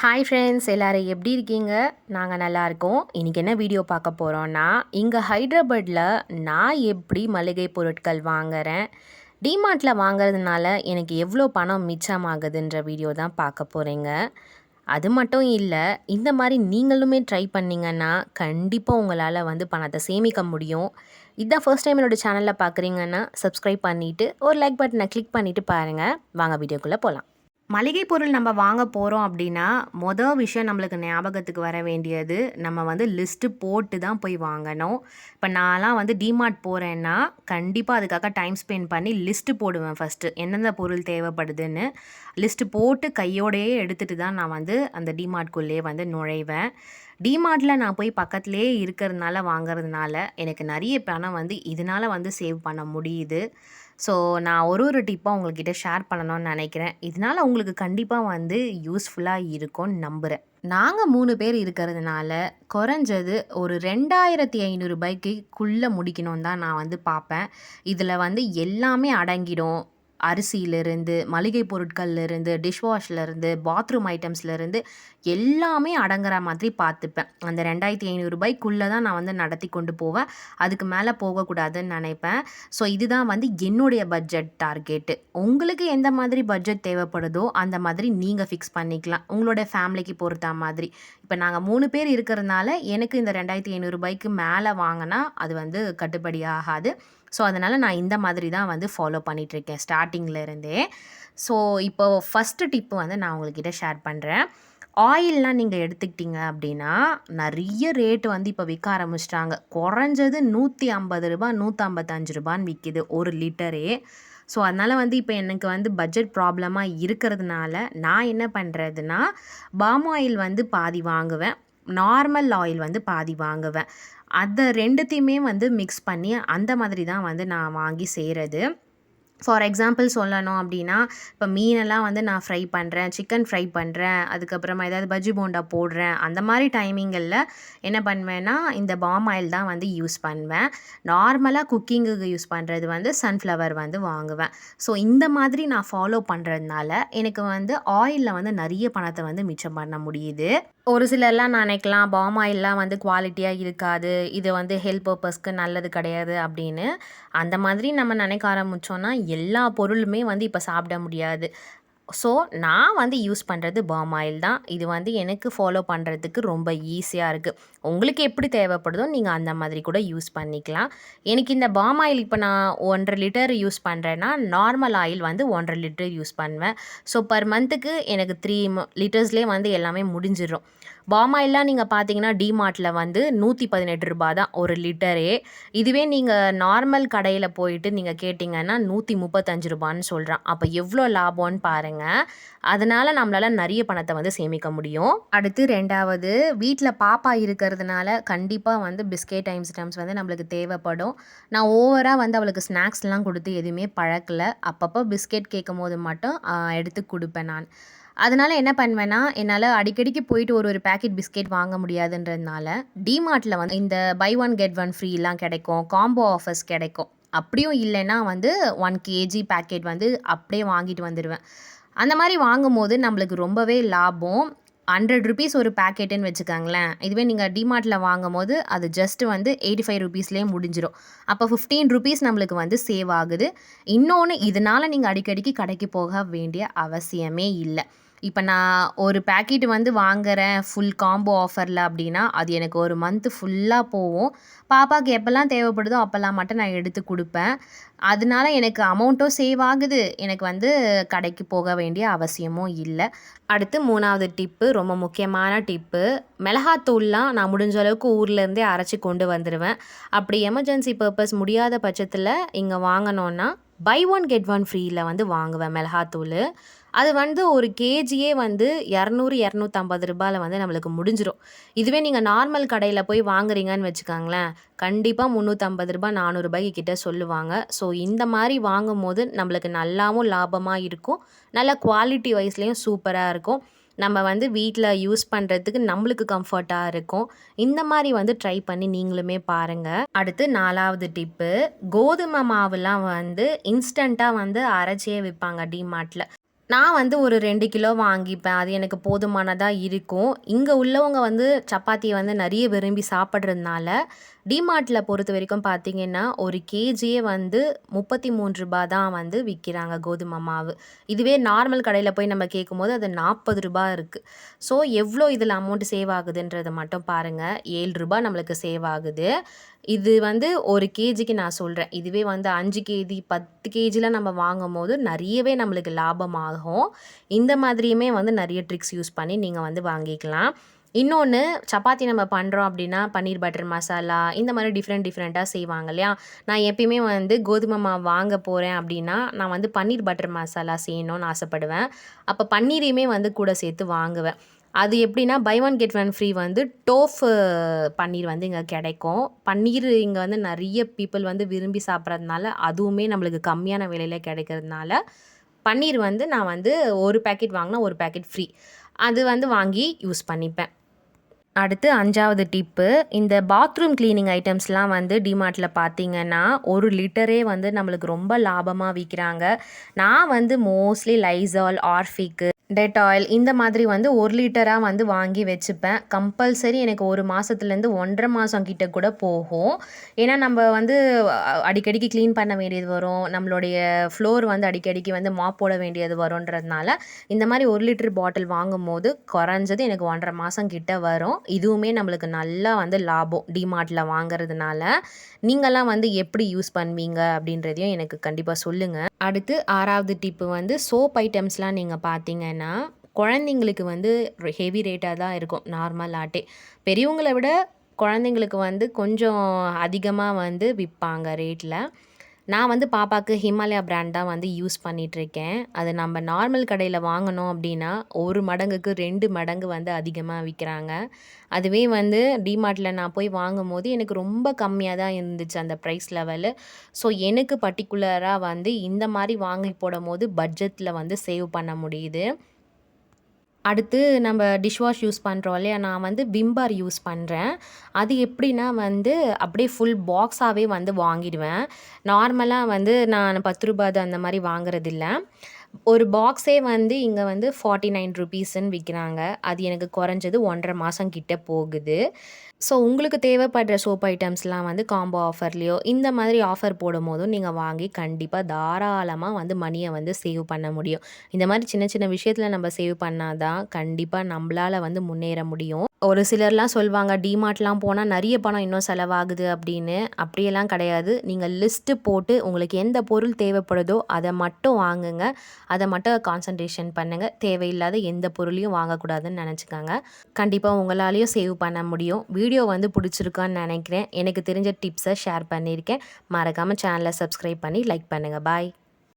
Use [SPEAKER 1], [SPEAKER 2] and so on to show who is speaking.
[SPEAKER 1] Hi friends, எல்லோரும் எப்படி இருக்கீங்க? நாங்கள் நல்லாயிருக்கோம். இன்றைக்கி என்ன வீடியோ பார்க்க போகிறோன்னா, இங்கே ஹைதராபாத்தில் நான் எப்படி மளிகை பொருட்கள் வாங்குகிறேன், டிமார்ட்டில் வாங்குறதுனால எனக்கு எவ்வளோ பணம் மிச்சமாகுதுன்ற வீடியோ தான் பார்க்க போகிறீங்க. அது மட்டும் இல்லை, இந்த மாதிரி நீங்களுமே ட்ரை பண்ணிங்கன்னா கண்டிப்பாக உங்களால் பணத்தை சேமிக்க முடியும். இதுதான் ஃபர்ஸ்ட் டைம் என்னோடய சேனலில் பார்க்குறீங்கன்னா சப்ஸ்கிரைப் பண்ணிவிட்டு ஒரு லைக் பட்டனை கிளிக் பண்ணிவிட்டு பாருங்கள். வாங்க வீடியோக்குள்ளே போகலாம். மளிகை பொருள் நம்ம வாங்க போகிறோம் அப்படின்னா மொதல் விஷயம் நம்மளுக்கு ஞாபகத்துக்கு வர வேண்டியது, நம்ம லிஸ்ட்டு போட்டு தான் போய் வாங்கணும். இப்போ நான்லாம் டிமார்ட் போகிறேன்னா கண்டிப்பாக அதுக்காக டைம் ஸ்பெண்ட் பண்ணி லிஸ்ட்டு போடுவேன். ஃபஸ்ட்டு எந்தெந்த பொருள் தேவைப்படுதுன்னு லிஸ்ட்டு போட்டு கையோடையே எடுத்துகிட்டு தான் நான் அந்த டிமார்ட்குள்ளேயே நுழைவேன். டிமார்ட்டில் நான் போய் பக்கத்துலேயே இருக்கிறதுனால வாங்குறதுனால எனக்கு நிறைய பணம் இதனால் சேவ் பண்ண முடியுது. ஸோ நான் ஒரு டிப்பாக உங்கள்கிட்ட ஷேர் பண்ணணும்னு நினைக்கிறேன். இதனால் உங்களுக்கு கண்டிப்பாக யூஸ்ஃபுல்லாக இருக்கும்னு நம்புகிறேன். நாங்கள் 3 பேர் இருக்கிறதுனால குறைஞ்சது ஒரு 2500 முடிக்கணும்னு தான் நான் பார்ப்பேன். இதில் எல்லாமே அடங்கிடும். அரிசியிலேருந்து, மளிகை பொருட்கள்லேருந்து, டிஷ்வாஷ்லேருந்து, பாத்ரூம் ஐட்டம்ஸ்லேருந்து எல்லாமே அடங்குற மாதிரி பார்த்துப்பேன். அந்த 2500 தான் நான் நடத்தி கொண்டு போவேன். அதுக்கு மேலே போகக்கூடாதுன்னு நினைப்பேன். ஸோ இதுதான் என்னுடைய பட்ஜெட் டார்கெட்டு. உங்களுக்கு எந்த மாதிரி பட்ஜெட் தேவைப்படுதோ அந்த மாதிரி நீங்கள் ஃபிக்ஸ் பண்ணிக்கலாம், உங்களோட ஃபேமிலிக்கு பொறுத்த மாதிரி. இப்போ நாங்கள் 3 பேர் இருக்கிறதுனால எனக்கு இந்த 2500 மேலே வாங்கினா அது கட்டுப்படி ஆகாது. ஸோ அதனால் நான் இந்த மாதிரி தான் ஃபாலோ பண்ணிகிட்ருக்கேன் ஸ்டார்டிங்லேருந்தே. ஸோ இப்போ ஃபஸ்ட்டு டிப்பு நான் உங்கள்கிட்ட ஷேர் பண்ணுறேன். ஆயில்லாம் நீங்கள் எடுத்துக்கிட்டிங்க அப்படின்னா நிறைய ரேட்டு இப்போ விற்க ஆரம்பிச்சிட்டாங்க. குறைஞ்சது ரூ. 150 ரூ. 155 விற்கிது 1 லிட்டரே. ஸோ அதனால் இப்போ எனக்கு பட்ஜெட் ப்ராப்ளமாக இருக்கிறதுனால நான் என்ன பண்ணுறதுன்னா, பாம் ஆயில் பாதி வாங்குவேன், நார்மல் ஆயில் பாதி வாங்குவேன். அதை ரெண்டுத்தையுமே மிக்ஸ் பண்ணி அந்த மாதிரி தான் நான் வாங்கி செய்கிறது. ஃபார் எக்ஸாம்பிள் சொல்லணும் அப்படின்னா, இப்போ மீனெல்லாம் நான் ஃப்ரை பண்ணுறேன், சிக்கன் ஃப்ரை பண்ணுறேன், அதுக்கப்புறமா ஏதாவது பஜ்ஜி போண்டா போடுறேன். அந்த மாதிரி டைமிங்கில் என்ன பண்ணுவேன்னா இந்த பாம் ஆயில் தான் யூஸ் பண்ணுவேன். நார்மலாக குக்கிங்குக்கு யூஸ் பண்ணுறது சன்ஃப்ளவர் வாங்குவேன். ஸோ இந்த மாதிரி நான் ஃபாலோ பண்ணுறதுனால எனக்கு ஆயிலில் நிறைய பணத்தை மிச்சம் பண்ண முடியுது. ஒரு சிலர்லாம் நினைக்கலாம் பாம் ஆயில்லாம் குவாலிட்டியாக இருக்காது, இது ஹெல்த் பர்பஸ்க்கு நல்லது கிடையாது அப்படின்னு. அந்த மாதிரி நம்ம நினைக்க ஆரம்பித்தோன்னா எல்லா பொருளுமே இப்போ சாப்பிட முடியாது. ஸோ நான் யூஸ் பண்ணுறது பாம் ஆயில் தான். இது எனக்கு ஃபாலோ பண்ணுறதுக்கு ரொம்ப ஈஸியாக இருக்குது. உங்களுக்கு எப்படி தேவைப்படுதோ நீங்கள் அந்த மாதிரி கூட யூஸ் பண்ணிக்கலாம். எனக்கு இந்த பாம் ஆயில் இப்போ நான் 1.5 லிட்டர் யூஸ் பண்ணுறேன்னா நார்மல் ஆயில் 1.5 லிட்டர் யூஸ் பண்ணுவேன். ஸோ பர் மந்த்துக்கு எனக்கு 3 லிட்டர்ஸ்லேயே எல்லாமே முடிஞ்சிடும். பாம் ஆயில்லாம் நீங்கள் பார்த்தீங்கன்னா டிமார்ட்டில் ரூ. 118 தான் 1 லிட்டரே. இதுவே நீங்கள் நார்மல் கடையில் போயிட்டு நீங்கள் கேட்டிங்கன்னா ரூ. 135 சொல்கிறான். அப்போ எவ்வளோ லாபம்னு பாருங்கள். அதனால் நம்மளால் நிறைய பணத்தை சேமிக்க முடியும். அடுத்து 2வது, வீட்டில் பாப்பா இருக்கிறதுனால கண்டிப்பாக பிஸ்கெட் ஐட்டம்ஸ் நம்மளுக்கு தேவைப்படும். நான் ஓவராக அவளுக்கு ஸ்நாக்ஸ்லாம் கொடுத்து எதுவுமே பழக்கலை. அப்பப்போ பிஸ்கெட் கேட்கும் போது மட்டும் எடுத்து கொடுப்பேன் நான். அதனால் என்ன பண்ணுவேன்னா, என்னால் அடிக்கடிக்கு போயிட்டு ஒரு பேக்கெட் பிஸ்கெட் வாங்க முடியாதுன்றதுனால டிமார்ட்டில் இந்த பை 1 கெட் 1 ஃப்ரீலாம் கிடைக்கும், காம்போ ஆஃபர்ஸ் கிடைக்கும். அப்படியும் இல்லைன்னா 1 கேஜி பேக்கெட் அப்படியே வாங்கிட்டு வந்துடுவேன். அந்த மாதிரி வாங்கும்போது நம்மளுக்கு ரொம்பவே லாபம். ₹100 ஒரு பேக்கெட்டுன்னு வச்சுக்கோங்களேன். இதுவே நீங்கள் டிமார்ட்டில் வாங்கும் போது அது ஜஸ்ட்டு ₹85 முடிஞ்சிடும். அப்போ ₹15 நம்மளுக்கு சேவ் ஆகுது. இன்னொன்று, இதனால் நீங்கள் அடிக்கடிக்கு கடைக்கு போக வேண்டிய அவசியமே இல்லை. இப்போ நான் ஒரு பேக்கெட் வாங்குகிறேன் ஃபுல் காம்போ ஆஃபரில் அப்படின்னா அது எனக்கு ஒரு மந்த்து ஃபுல்லாக போகும். பாப்பாவுக்கு எப்போல்லாம் தேவைப்படுதோ அப்போல்லாம் மட்டும் நான் எடுத்து கொடுப்பேன். அதனால எனக்கு அமௌண்ட்டும் சேவ் ஆகுது, எனக்கு கடைக்கு போக வேண்டிய அவசியமும் இல்லை. அடுத்து 3வது டிப்பு, ரொம்ப முக்கியமான டிப்பு. மிளகாத்தூள்லாம் நான் முடிஞ்ச அளவுக்கு ஊர்லேருந்தே அரைச்சி கொண்டு வந்துடுவேன். அப்படி எமர்ஜென்சி பர்பஸ் முடியாத பட்சத்தில் இங்கே வாங்கினோன்னா பை 1 கெட் 1 ஃப்ரீயில் வாங்குவேன் மிளகாத்தூள். அது ஒரு கேஜியே ₹200-250 நம்மளுக்கு முடிஞ்சிடும். இதுவே நீங்கள் நார்மல் கடையில் போய் வாங்குறீங்கன்னு வச்சுக்கோங்களேன், கண்டிப்பாக ₹350-400 கிட்ட சொல்லுவாங்க. ஸோ இந்த மாதிரி வாங்கும் போது நம்மளுக்கு நல்லாவும் லாபமாக இருக்கும், நல்ல குவாலிட்டி வைஸ்லேயும் சூப்பராக இருக்கும். நம்ம வீட்டில் யூஸ் பண்ணுறதுக்கு நம்மளுக்கு கம்ஃபர்ட்டாக இருக்கும். இந்த மாதிரி ட்ரை பண்ணி நீங்களுமே பாருங்கள். அடுத்து 4வது டிப்பு, கோதுமை மாவுலாம் இன்ஸ்டண்ட்டாக அரைச்சே விற்பாங்க டிமார்ட்டில். நான் வந்து ஒரு 2 கிலோ வாங்கிப்பேன். அது எனக்கு போதுமானதா இருக்கும். இங்க உள்ளவங்க வந்து சப்பாத்திய வந்து நெறைய விரும்பி சாப்பிடுறதுனால, டிமார்ட்ல பொறுத்தவரைக்கும் பார்த்தீங்கன்னா, 1 கேஜியே வந்து ரூ. 33 தான் வந்து விக்கிறாங்க கோதும மாவு. இதுவே நார்மல் கடையில போய் நம்ம கேட்கும்போது அது ரூ. 40 இருக்கு. ஸோ எவ்ளோ இதில அமௌண்ட் சேவ் ஆகுதுன்றத மட்டும் பாருங்க. ரூ. 7 நம்மளுக்கு சேவ் ஆகுது. இது வந்து 1 கேஜிக்கு நான் சொல்றேன். இதுவே வந்து 5 கேஜி, 10 கேஜிலாம் நம்ம வாங்கும்போது நெறையவே நம்மளுக்கு லாபம் ஆகும். இந்த மாதிரியுமே வந்து நெறைய ட்ரிக்ஸ் யூஸ் பண்ணி நீங்க வந்து வாங்கிக்கலாம். இன்னொன்னு சப்பாத்தி நம்ம பண்றோம் அப்டின்னா, பன்னீர் பட்டர் மசாலா இந்த மாரி டிஃப்ரெண்ட்டா செய்வாங்க இல்லையா? நான் எப்பயுமே வந்து கோதுமை மாவு வாங்க போறேன் அப்டின்னா, நான் வந்து பன்னீர் பட்டர் மசாலா செய்யணும்னு ஆசைப்படுவேன். அப்ப பன்னீரையுமே வந்து கூட சேர்த்து வாங்குவேன். அது எப்படின்னா, by one get one free வந்து டோஃபு பன்னீர் வந்து இங்க கெடைக்கும். பன்னீர் இங்க வந்து நெறைய பீப்பிள் வந்து விரும்பி சாப்பிட்றதுனால, அதுவுமே நம்மளுக்கு கம்மியான விலையில கெடைக்கிறதுனால, பன்னீர் வந்து நான் வந்து 1 பாக்கெட் வாங்குனா 1 பாக்கெட் ஃப்ரீ. அது வந்து வாங்கி யூஸ் பண்ணிப்பேன். அடுத்து 5வது டிப்பு, இந்த பாத்ரூம் கிளீனிங் ஐட்டம்ஸ்லாம் வந்து டிமார்ட்ல பார்த்தீங்கன்னா, 1 லிட்டரே வந்து நம்மளுக்கு ரொம்ப லாபமா விக்கிறாங்க. நான் வந்து மோஸ்ட்லி லைசால், ஆர்ஃபிக், டெட்டாயில் இந்த மாதிரி வந்து 1 லிட்டரா வந்து வாங்கி வச்சுப்பேன். கம்பல்சரி எனக்கு 1 மாசத்துலேருந்து 1 1/2 மாசம் கிட்ட கூட போகும். ஏன்னா நம்ப வந்து அடிக்கடிக்கு கிளீன் பண்ண வேண்டியது வரும். நம்மளுடைய ஃப்ளோர் வந்து அடிக்கடிக்கு வந்து மாப் போட வேண்டியது வருன்றதுனால, இந்த மாரி 1 லிட்டர் பாட்டில் வாங்கும்போது குறைஞ்சது எனக்கு 1 1/2 மாசம் கிட்ட வரும். இதுவுமே நம்மளுக்கு நல்லா வந்து லாபம் டிமார்ட்ல வாங்குறதுனால. நீங்கலாம் வந்து எப்படி யூஸ் பண்ணுவீங்க அப்படின்றதையும் எனக்கு கண்டிப்பா சொல்லுங்க. அடுத்து 6வது டிப்பு வந்து சோப் ஐட்டம்ஸ்லாம் நீங்க பார்த்தீங்கன்னா, குழந்தைங்களுக்கு வந்து ஹெவி ரேட்டா தான் இருக்கும் நார்மலாட்டே. பெரியவங்கள விட குழந்தைங்களுக்கு வந்து கொஞ்சம் அதிகமா வந்து விப்பாங்க ரேட்ல. நான் வந்து பாப்பாக்கு ஹிமாலயா பிராண்ட் தான் வந்து யூஸ் பண்ணிட்டுருக்கேன். அது நம்ம நார்மல் கடையில வாங்குனோம் அப்டின்னா, 1 மடங்குக்கு 2 மடங்கு வந்து அதிகமா விக்கிறாங்க. அதுவே வந்து டிமார்ட்ல நான் போய் வாங்கும்போது எனக்கு ரொம்ப கம்மியா தான் இருந்துச்சு அந்த ப்ரைஸ் லெவலு. ஸோ எனக்கு பர்ட்டிகுலரா வந்து இந்த மாரி வாங்கி போடும்போது பட்ஜெட்ல வந்து சேவ் பண்ண முடியுது. அடுத்து நம்ம டிஷ் வாஷ் யூஸ் பண்ணுறோம் இல்லையா? நான் வந்து விம் பார் யூஸ் பண்றேன். அது எப்படின்னா வந்து அப்படியே ஃபுல் பாக்ஸாவே வந்து வாங்கிடுவேன். நார்மலா வந்து நான் ரூ. 10 அந்த மாரி வாங்குறதில்ல. ஒரு பாக்ஸே வந்து இங்க வந்து ரூ. 49ன்னு விக்கிறாங்க. அது எனக்கு குறைஞ்சது 1 1/2 மாசம் கிட்ட போகுது. ஸோ உங்களுக்கு தேவைப்படுற சோப் ஐட்டம்ஸ்லாம் வந்து காம்போ ஆஃபர்லயோ, இந்த மாதிரி ஆஃபர் போடும்போதும் நீங்க வாங்கி கண்டிப்பா தாராளமா வந்து மணிய வந்து சேவ் பண்ண முடியும். இந்த மாரி சின்ன சின்ன விஷயத்துல நம்ம சேவ் பண்ணா தான் கண்டிப்பா நம்பளால வந்து முன்னேற முடியும். ஒரு சிலர்லாம் சொல்வாங்க, டிமார்ட்லாம் போனா நெறைய பணம் இன்னும் செலவாகுது அப்படின்னு. அப்படியெல்லாம் கிடையாது. நீங்க லிஸ்ட்டு போட்டு உங்களுக்கு எந்த பொருள் தேவைப்படுதோ அத மட்டும் வாங்குங்க. அத மட்டும் கான்சன்ட்ரேஷன் பண்ணுங்க. தேவையில்லாத எந்த பொருளையும் வாங்கக்கூடாதுன்னு நெனச்சுக்கங்க. கண்டிப்பா உங்களாலயும் சேவ் பண்ண முடியும். வீடியோ வந்து புடிச்சிருக்கான்னு நெனைக்கிறேன். எனக்கு தெரிஞ்ச டிப்ஸ ஷேர் பண்ணியிருக்கேன். மறக்காம சேனல சப்ஸ்கிரைப் பண்ணி லைக் பண்ணுங்க. பாய்.